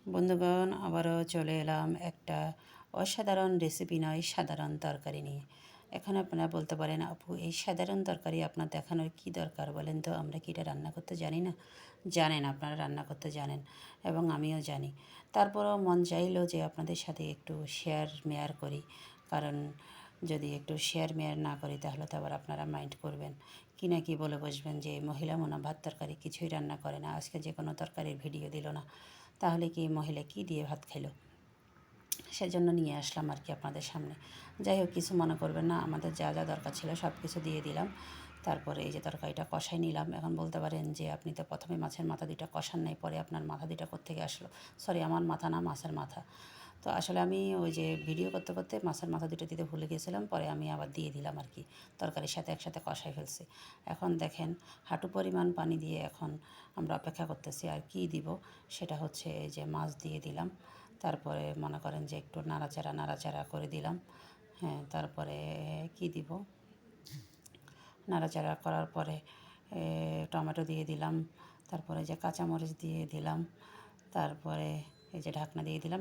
বন্ধুগণ, আবারও চলে এলাম একটা অসাধারণ রেসিপি নয়, সাধারণ তরকারি নিয়ে। এখন আপনারা বলতে পারেন, আপু এই সাধারণ তরকারি আপনার দেখানোর কী দরকার বলেন তো? আমরা কি এটা রান্না করতে জানি না? জানেন, আপনারা রান্না করতে জানেন এবং আমিও জানি। তারপরেও মন চাইলো যে আপনাদের সাথে একটু শেয়ার মেয়ার করি, কারণ যদি একটু শেয়ার মেয়ার না করি তাহলে তো আবার আপনারা মাইন্ড করবেন, কি না কি বলে বসবেন যে মহিলা মনে ভাত তরকারি কিছুই রান্না করে না, আজকে যে কোনো তরকারির ভিডিও দিল না, তাহলে কি মহিলা কী দিয়ে ভাত খাইলো? সেজন্য নিয়ে আসলাম আর কি আপনাদের সামনে। যাই হোক, কিছু মনে করবেন না, আমাদের যা যা দরকার ছিল সব কিছু দিয়ে দিলাম। তারপরে এই যে তরকারিটা কষাই নিলাম। এখন বলতে পারেন যে আপনি তো প্রথমে মাছের মাথা দুইটা কষান নাই, পরে আপনার মাথা দুইটা কোত্থেকে আসলো? সরি, আমার মাথা না, মাছের মাথা। তো আসলে আমি ওই যে ভিডিও করতে করতে মাছের মাথা দুটো দিতে ভুলে গিয়েছিলাম, পরে আমি আবার দিয়ে দিলাম আর কি, তরকারির সাথে একসাথে কষাই ফেলছি। এখন দেখেন, হাঁটু পরিমাণ পানি দিয়ে এখন আমরা অপেক্ষা করতেছি। আর কি দিব সেটা হচ্ছে এই যে মাছ দিয়ে দিলাম। তারপরে মনে করেন যে একটু নাড়াচাড়া নাড়াচাড়া করে দিলাম। হ্যাঁ, তারপরে কি দিব, নাড়াচাড়া করার পরে টমেটো দিয়ে দিলাম। তারপরে যে কাঁচামরিচ দিয়ে দিলাম। তারপরে এই যে ঢাকনা দিয়ে দিলাম।